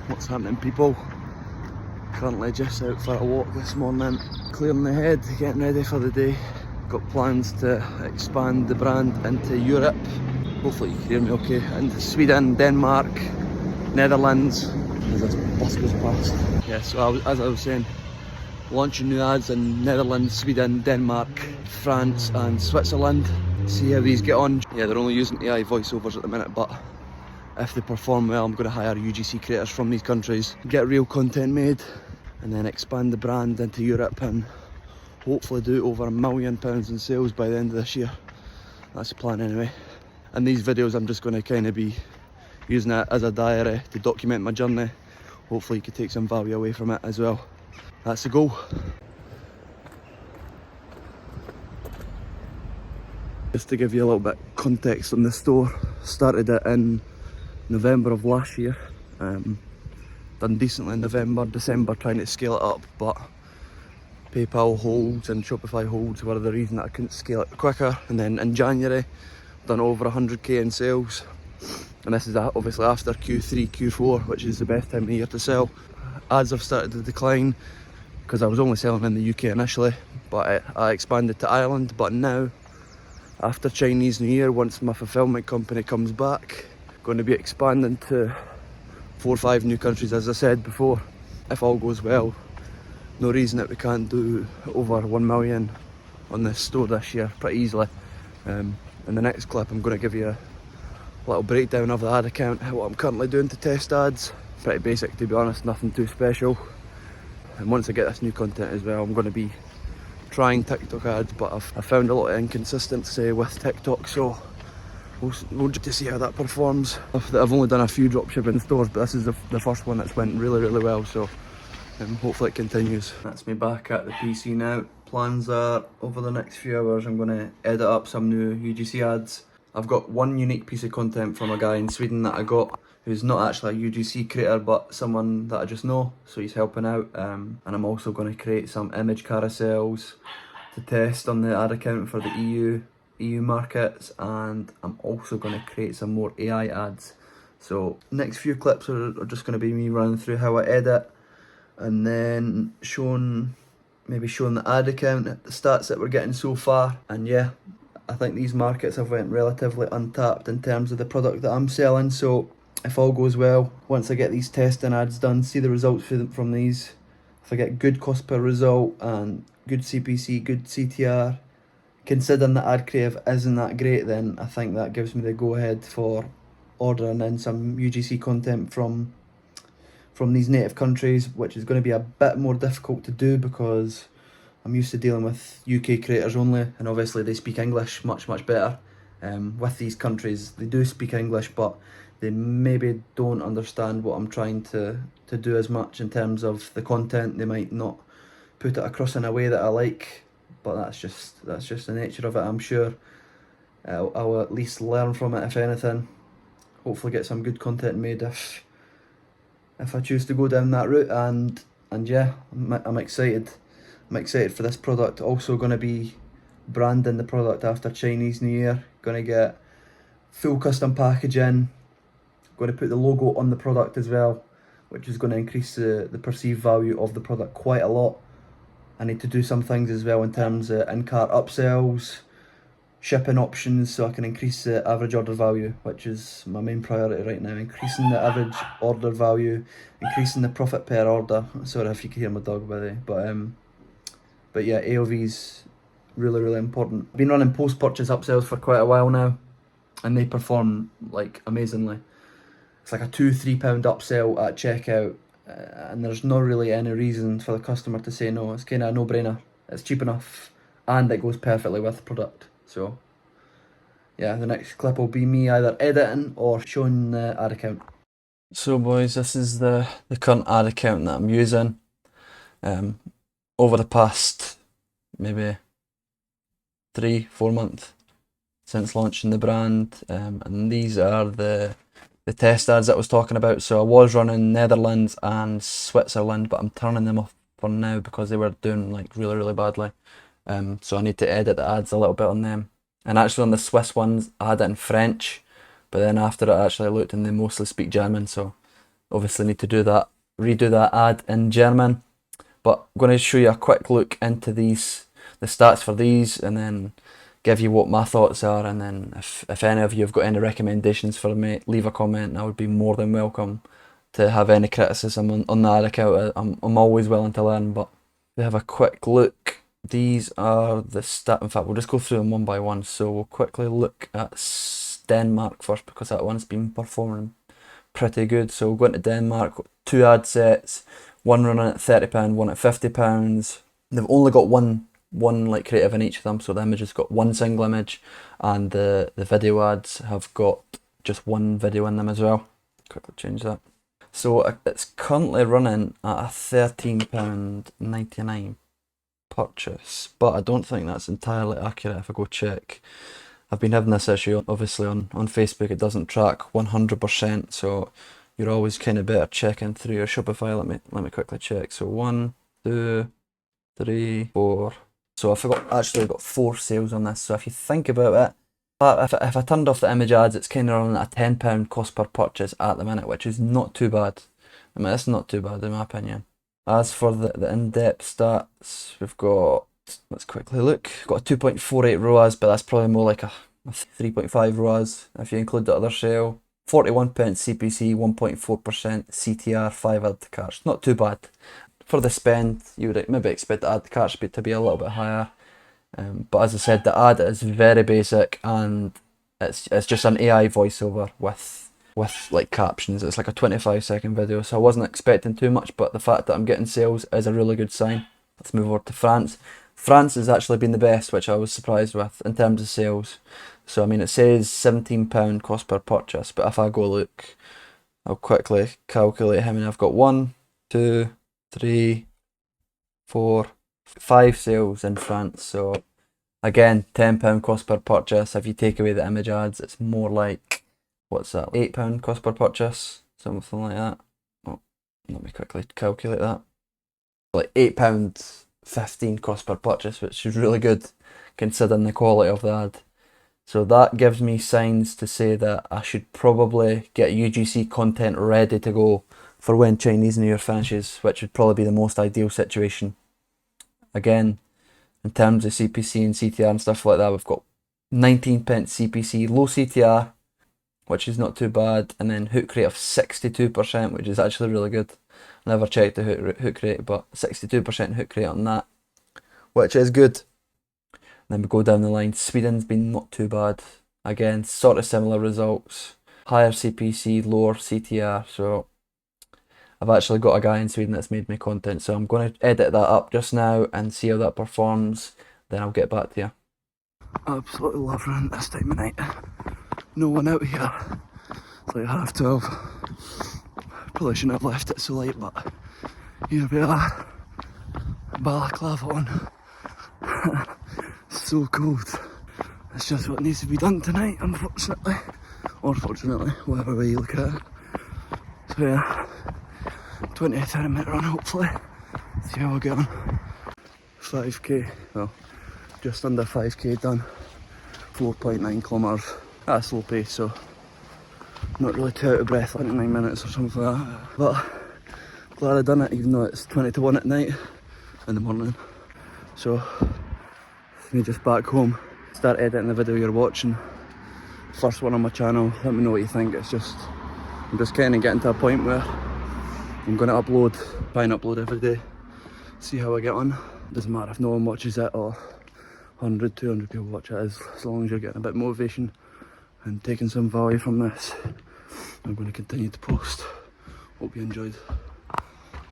What's happening, people? Currently just out for a walk this morning, clearing the head, getting ready for the day. Got plans to expand the brand into Europe. Hopefully you can hear me okay. Into Sweden, Denmark, Netherlands. As this bus goes past. Yeah, so as I was saying, launching new ads in Netherlands, Sweden, Denmark, France and Switzerland. See how these get on. Yeah, they're only using AI voiceovers at the minute, but if they perform well, I'm going to hire UGC creators from these countries, get real content made, and then expand the brand into Europe and hopefully do over £1 million in sales by the end of this year. That's the plan anyway. And these videos I'm just going to kind of be using it as a diary to document my journey. Hopefully you can take some value away from it as well. That's the goal. Just to give you a little bit of context on the store, started it in November of last year. Done decently in November, December trying to scale it up, but PayPal holds and Shopify holds were the reason that I couldn't scale it quicker. And then in January, done over 100k in sales. And this is obviously after Q3, Q4, which is the best time of the year to sell. Ads have started to decline because I was only selling in the UK initially, but I expanded to Ireland. But now, after Chinese New Year, once my fulfillment company comes back, going to be expanding to 4 or 5 new countries, as I said before. If all goes well, no reason that we can't do over 1 million on this store this year pretty easily. In the next clip I'm going to give you a little breakdown of the ad account, what I'm currently doing to test ads. Pretty basic, to be honest, nothing too special. And once I get this new content as well, I'm going to be trying TikTok ads, but I've found a lot of inconsistency with TikTok, so we'll just see how that performs. I've only done a few dropshipping stores, but this is the first one that's went really well, so hopefully it continues. That's me back at the PC now. Plans are over the next few hours I'm going to edit up some new UGC ads. I've got one unique piece of content from a guy in Sweden that I got, who's not actually a UGC creator but someone that I just know, so he's helping out. And I'm also going to create some image carousels to test on the ad account for the EU markets, and I'm also going to create some more AI ads. So next few clips are just going to be me running through how I edit, and then showing the ad account, the stats that we're getting so far. And yeah, I think these markets have went relatively untapped in terms of the product that I'm selling, so if all goes well, once I get these testing ads done, see the results from these, if I get good cost per result and good CPC, good CTR, considering that ad creative isn't that great, then I think that gives me the go ahead for ordering in some UGC content from these native countries, which is going to be a bit more difficult to do because I'm used to dealing with UK creators only, and obviously they speak English much better. With these countries, they do speak English, but they maybe don't understand what I'm trying to do as much in terms of the content. They might not put it across in a way that I like, but that's just the nature of it. I'm sure I'll at least learn from it, if anything. Hopefully get some good content made if I choose to go down that route. And yeah, I'm excited. I'm excited for this product. Also going to be branding the product after Chinese New Year. Going to get full custom packaging. Going to put the logo on the product as well, which is going to increase the perceived value of the product quite a lot. I need to do some things as well in terms of in-cart upsells, shipping options, so I can increase the average order value, which is my main priority right now. Increasing the average order value, increasing the profit per order. Sorry if you can hear my dog, by the way, but yeah, AOV's really important. I've been running post-purchase upsells for quite a while now, and they perform like amazingly. It's like a £2-3 upsell at checkout, and there's not really any reason for the customer to say no. It's kind of a no-brainer. It's cheap enough, and it goes perfectly with the product. So yeah, the next clip will be me either editing or showing the ad account. So boys, this is the current ad account that I'm using. Over the past maybe 3-4 months since launching the brand, and these are the test ads that I was talking about. So I was running Netherlands and Switzerland, but I'm turning them off for now because they were doing like really badly. So I need to edit the ads a little bit on them. And actually on the Swiss ones I had it in French, but then after I actually looked and they mostly speak German, so obviously need to redo that ad in German. But I'm going to show you a quick look into the stats for these, and then give you what my thoughts are, and then if any of you have got any recommendations for me, leave a comment, and I would be more than welcome to have any criticism on that account. I'm always willing to learn. But we have a quick look. These are the stats. In fact, we'll just go through them one by one. So we'll quickly look at Denmark first, because that one's been performing pretty good. So we'll go into Denmark. 2 ad sets, one running at £30, one at £50. They've only got one like creative in each of them, so the image has got one single image, and the video ads have got just one video in them as well. Quickly change that. So it's currently running at a £13.99 purchase, but I don't think that's entirely accurate. If I go check, I've been having this issue obviously on Facebook. It doesn't track 100%, so you're always kind of better checking through your Shopify. Let me quickly check. So 1, 2, 3, 4. So I've actually got 4 sales on this. So if you think about it, if I turned off the image ads, it's kind of running at a £10 cost per purchase at the minute, which is not too bad. I mean, it's not too bad in my opinion. As for the in-depth stats, we've got, let's quickly look, got a 2.48 ROAS, but that's probably more like a 3.5 ROAS if you include the other sale. 41 pence CPC, 1.4% CTR, 5 add to carts. Not too bad. For the spend, you would maybe expect the add to carts to be a little bit higher. But as I said, the ad is very basic, and it's just an AI voiceover with like captions. It's like a 25-second video, so I wasn't expecting too much, but the fact that I'm getting sales is a really good sign. Let's move over to France. France has actually been the best, which I was surprised with in terms of sales. So I mean, it says £17 cost per purchase, but if I go look, I'll quickly calculate how many I've got. 1, 2, 3, 4, 5 sales in France. So again, £10 cost per purchase. If you take away the image ads, it's more like, what's that, £8 cost per purchase, something like that. Oh, let me quickly calculate that. Like £8.15 cost per purchase, which is really good considering the quality of the ad. So that gives me signs to say that I should probably get UGC content ready to go for when Chinese New Year finishes, which would probably be the most ideal situation. Again, in terms of CPC and CTR and stuff like that, we've got 19 pence CPC, low CTR, which is not too bad, and then hook rate of 62%, which is actually really good. I never checked the hook rate, but 62% hook rate on that, which is good. Then we go down the line. Sweden's been not too bad. Again, sort of similar results. Higher CPC, lower CTR. So I've actually got a guy in Sweden that's made me content, so I'm going to edit that up just now and see how that performs. Then I'll get back to you. Absolutely love running this time of night. No one out here. It's like 12:30. Probably shouldn't have left it so late, but here we are. Balaclava on. So cold. It's just what needs to be done tonight, unfortunately. Or fortunately, whatever way you look at it. So yeah, 20-30 minute run hopefully. See how we get on. 5k, well, just under 5k done. 4.9 kilometres at a slow pace, so not really too out of breath, 29 minutes or something like that. But glad I done it, even though it's 20 to 1 at night in the morning. So me just back home, start editing the video you're watching. First one on my channel. Let me know what you think. I'm just kind of getting to a point where I'm going to try and upload every day, see how I get on. Doesn't matter if no one watches it or 100, 200 people watch it, as long as you're getting a bit of motivation and taking some value from this. I'm going to continue to post. Hope you enjoyed.